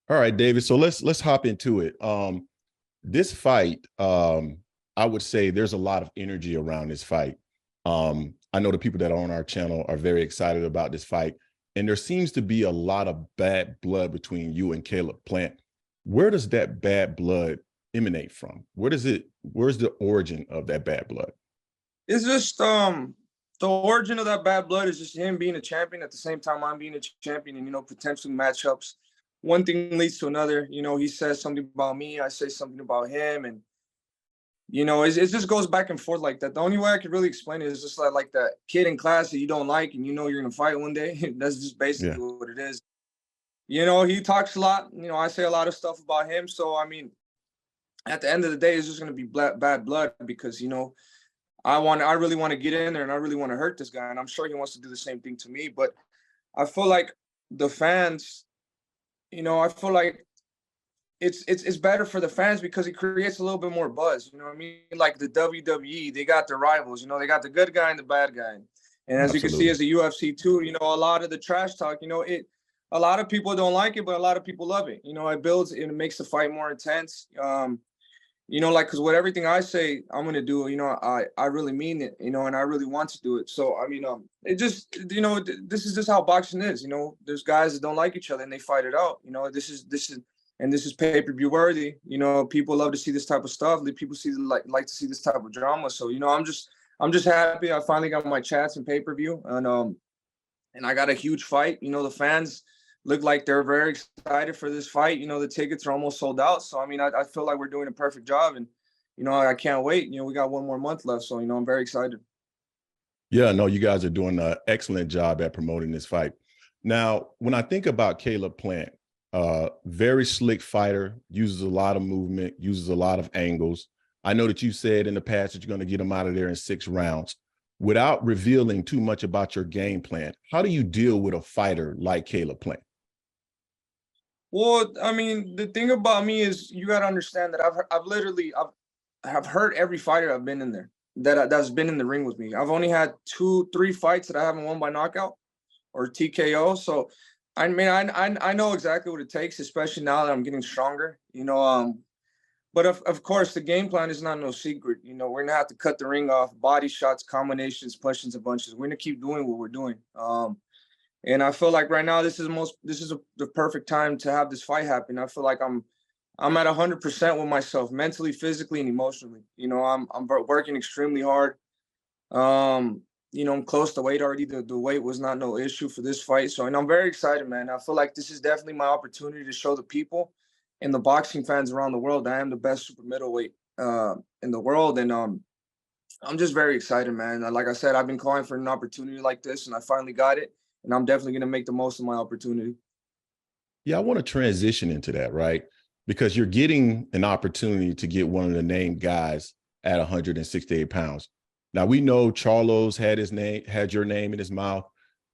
All right, David. So let's hop into it. This fight, I would say there's a lot of energy around this fight. I know the people that are on our channel are very excited about this fight, and there seems to be a lot of bad blood between you and Caleb Plant. Where does that bad blood emanate from? Where's the origin of that bad blood? It's just the origin of that bad blood is just him being a champion at the same time I'm being a champion, and potentially matchups. One thing leads to another. He says something about me, I say something about him, and it just goes back and forth like that. The only way I could really explain it is just like that kid in class that you don't like, and you're gonna fight one day. That's just Yeah. basically what it is. He talks a lot. I say a lot of stuff about him. So I mean, at the end of the day, it's just gonna be bad blood because I really want to get in there and I really want to hurt this guy, and I'm sure he wants to do the same thing to me. But I feel like the fans, I feel like it's better for the fans because it creates a little bit more buzz. You know what I mean? Like the WWE, they got their rivals. They got the good guy and the bad guy. And as you can see, Absolutely. as the UFC too, a lot of the trash talk, a lot of people don't like it, but a lot of people love it. It makes the fight more intense. Because with everything I say I'm gonna do, I really mean it, and I really want to do it. So I mean, it just, this is just how boxing is. There's guys that don't like each other and they fight it out. This is pay-per-view worthy. People love to see this type of stuff. People like to see this type of drama. So I'm just happy I finally got my chance in pay-per-view, and I got a huge fight. The fans look like they're very excited for this fight. The tickets are almost sold out. So, I mean, I feel like we're doing a perfect job. And, I can't wait. We got one more month left. So, I'm very excited. Yeah, no, you guys are doing an excellent job at promoting this fight. Now, when I think about Caleb Plant, very slick fighter, uses a lot of movement, uses a lot of angles. I know that you said in the past that you're going to get him out of there in 6 rounds. Without revealing too much about your game plan, how do you deal with a fighter like Caleb Plant? Well, I mean, the thing about me is you got to understand that I've hurt every fighter I've been in there that's been in the ring with me. I've only had 2-3 fights that I haven't won by knockout or TKO. So I mean, I know exactly what it takes, especially now that I'm getting stronger. But of course, the game plan is not no secret. We're gonna have to cut the ring off, body shots, combinations, pushes, and bunches. We're gonna keep doing what we're doing. And I feel like right now the perfect time to have this fight happen. I feel like I'm at 100% with myself, mentally, physically, and emotionally. I'm working extremely hard. I'm close to weight already. The weight was not no issue for this fight. So, and I'm very excited, man. I feel like this is definitely my opportunity to show the people and the boxing fans around the world that I am the best super middleweight in the world. And I'm just very excited, man. Like I said, I've been calling for an opportunity like this, and I finally got it. And I'm definitely gonna make the most of my opportunity. Yeah, I want to transition into that, right? Because you're getting an opportunity to get one of the named guys at 168 pounds. Now we know Charlo's had your name in his mouth.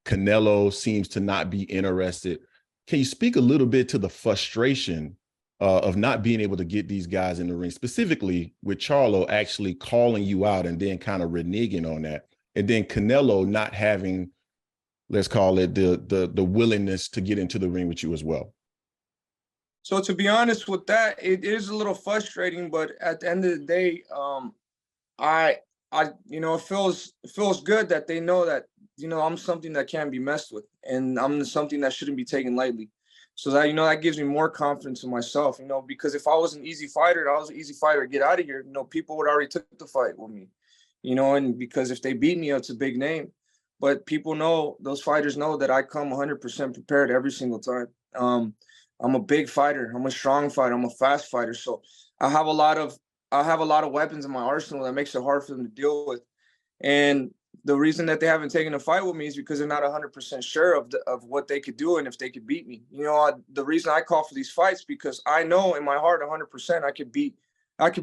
Canelo seems to not be interested. Can you speak a little bit to the frustration of not being able to get these guys in the ring, specifically with Charlo actually calling you out and then kind of reneging on that, and then Canelo not having, let's call it, the willingness to get into the ring with you as well? So to be honest with that, it is a little frustrating, but at the end of the day, I it feels good that they know that I'm something that can't be messed with, and I'm something that shouldn't be taken lightly. So that that gives me more confidence in myself. Because if I was an easy fighter, I was an easy fighter, get out of here. People would already took the fight with me. And because if they beat me, it's a big name. But people know, those fighters know that I come 100% prepared every single time. I'm a big fighter. I'm a strong fighter. I'm a fast fighter. So I have a lot of I have a lot of weapons in my arsenal that makes it hard for them to deal with. And the reason that they haven't taken a fight with me is because they're not 100% sure of what they could do and if they could beat me. The reason I call for these fights because I know in my heart 100% I could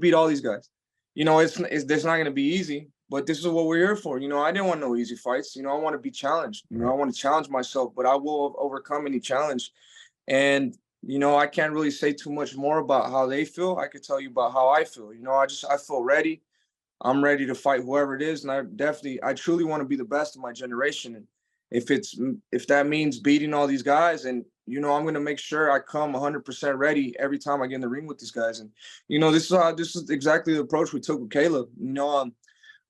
beat all these guys. It's not going to be easy, but this is what we're here for. I didn't want no easy fights. I want to be challenged. I Right. want to challenge myself, but I will overcome any challenge. And I can't really say too much more about how they feel. I could tell you about how I feel. I feel ready. I'm ready to fight whoever it is, and I truly want to be the best of my generation. And if that means beating all these guys, and you know, I'm going to make sure I come 100% ready every time I get in the ring with these guys. And, you know, this is exactly the approach we took with Caleb. You know,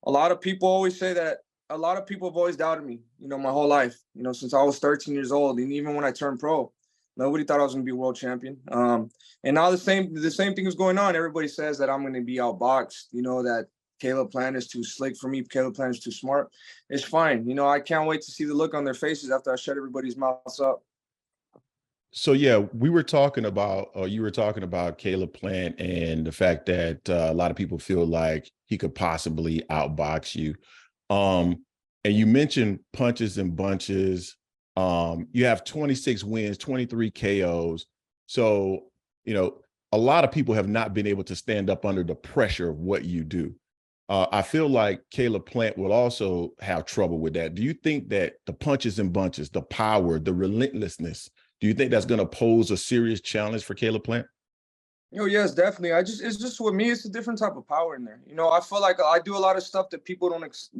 a lot of people always say that a lot of people have always doubted me, you know, my whole life, you know, since I was 13 years old. And even when I turned pro, nobody thought I was going to be world champion. And now the same thing is going on. Everybody says that I'm going to be outboxed, you know, that Caleb Plant is too slick for me. Caleb Plant is too smart. It's fine. You know, I can't wait to see the look on their faces after I shut everybody's mouths up. So yeah, we were talking about, you were talking about Caleb Plant and the fact that a lot of people feel like he could possibly outbox you. And you mentioned punches and bunches. You have 26 wins, 23 KOs. So, you know, a lot of people have not been able to stand up under the pressure of what you do. I feel like Caleb Plant will also have trouble with that. Do you think that the punches and bunches, the power, the relentlessness, do you think that's going to pose a serious challenge for Caleb Plant? You know, yes, definitely. It's just with me, it's a different type of power in there. You know, I feel like I do a lot of stuff that people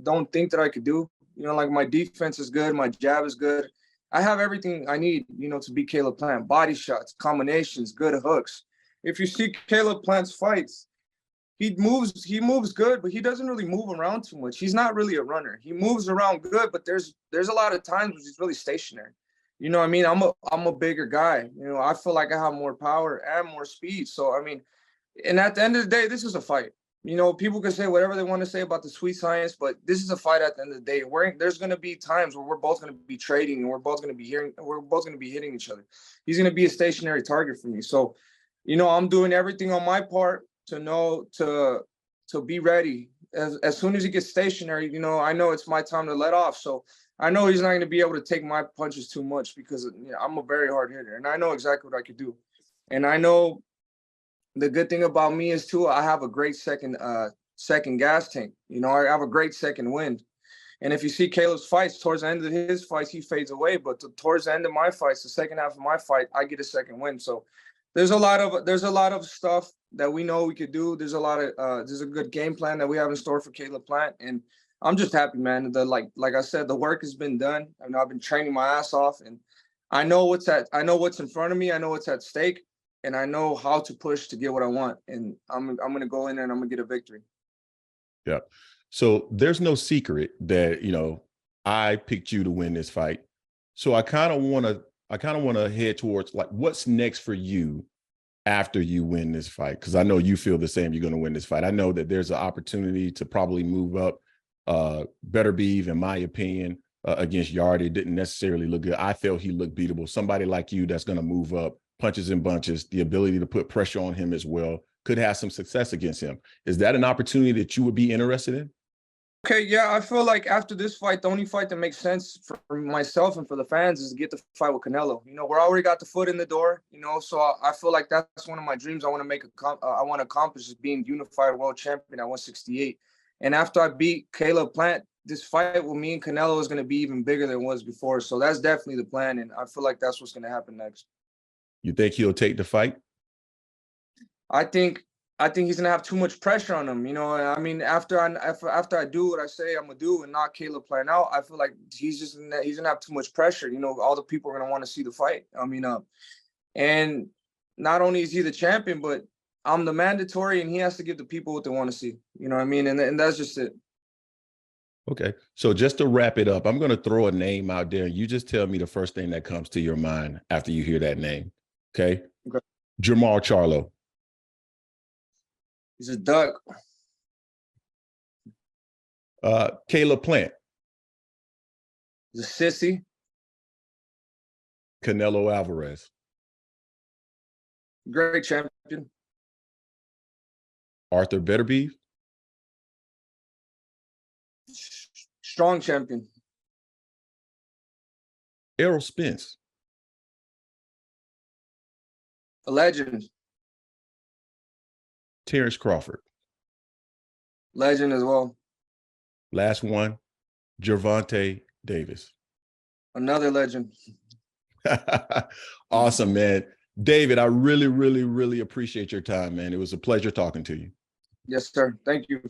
don't think that I could do. You know, like my defense is good, my jab is good. I have everything I need, you know, to beat Caleb Plant. Body shots, combinations, good hooks. If you see Caleb Plant's fights, he moves good, but he doesn't really move around too much. He's not really a runner. He moves around good, but there's a lot of times where he's really stationary. You know what I mean? I'm a bigger guy. You know, I feel like I have more power and more speed. So, I mean, and at the end of the day, this is a fight. You know, people can say whatever they want to say about the sweet science, but this is a fight at the end of the day. There's going to be times where we're both going to be trading and we're both going to be hitting each other. He's going to be a stationary target for me. So, you know, I'm doing everything on my part to be ready. As soon as he gets stationary, you know, I know it's my time to let off. So I know he's not going to be able to take my punches too much because, you know, I'm a very hard hitter and I know exactly what I could do. And I know the good thing about me is too, I have a great second gas tank. You know, I have a great second wind. And if you see Caleb's fights, towards the end of his fights, he fades away. But towards the end of my fights, the second half of my fight, I get a second win. So there's a lot of stuff that we know we could do. There's a good game plan that we have in store for Caleb Plant. And I'm just happy, man. Like I said, the work has been done. I know I've been training my ass off, and I know what's in front of me. I know what's at stake, and I know how to push to get what I want. And I'm gonna go in there and I'm gonna get a victory. Yeah. So there's no secret that, you know, I picked you to win this fight. So I kind of want to head towards like what's next for you after you win this fight, because I know you feel the same. You're going to win this fight. I know that there's an opportunity to probably move up. Beterbiev, in my opinion, against Yarde didn't necessarily look good. I felt he looked beatable. Somebody like you that's going to move up, punches and bunches, the ability to put pressure on him as well, could have some success against him. Is that an opportunity that you would be interested in? Okay, yeah, I feel like after this fight, the only fight that makes sense for myself and for the fans is to get the fight with Canelo. You know, we're already got the foot in the door, you know, so I feel like that's one of my dreams. I want to accomplish is being unified world champion at 168. And after I beat Caleb Plant, this fight with me and Canelo is going to be even bigger than it was before. So that's definitely the plan, and I feel like that's what's going to happen next. You think he'll take the fight? I think he's gonna have too much pressure on him. You know, I mean, after I do what I say I'm gonna do and knock Caleb Plant out, I feel like he's gonna have too much pressure. You know, all the people are gonna want to see the fight. I mean, and not only is he the champion, but I'm the mandatory, and he has to give the people what they want to see. You know what I mean? And that's just it. Okay. So just to wrap it up, I'm going to throw a name out there. You just tell me the first thing that comes to your mind after you hear that name. Okay. Okay. Jermall Charlo. He's a duck. Caleb Plant. He's a sissy. Canelo Alvarez. Great champion. Arthur Beterbiev. Strong champion. Errol Spence. A legend. Terrence Crawford. Legend as well. Last one, Gervonta Davis. Another legend. Awesome, man. David, I really, really, really appreciate your time, man. It was a pleasure talking to you. Yes, sir. Thank you.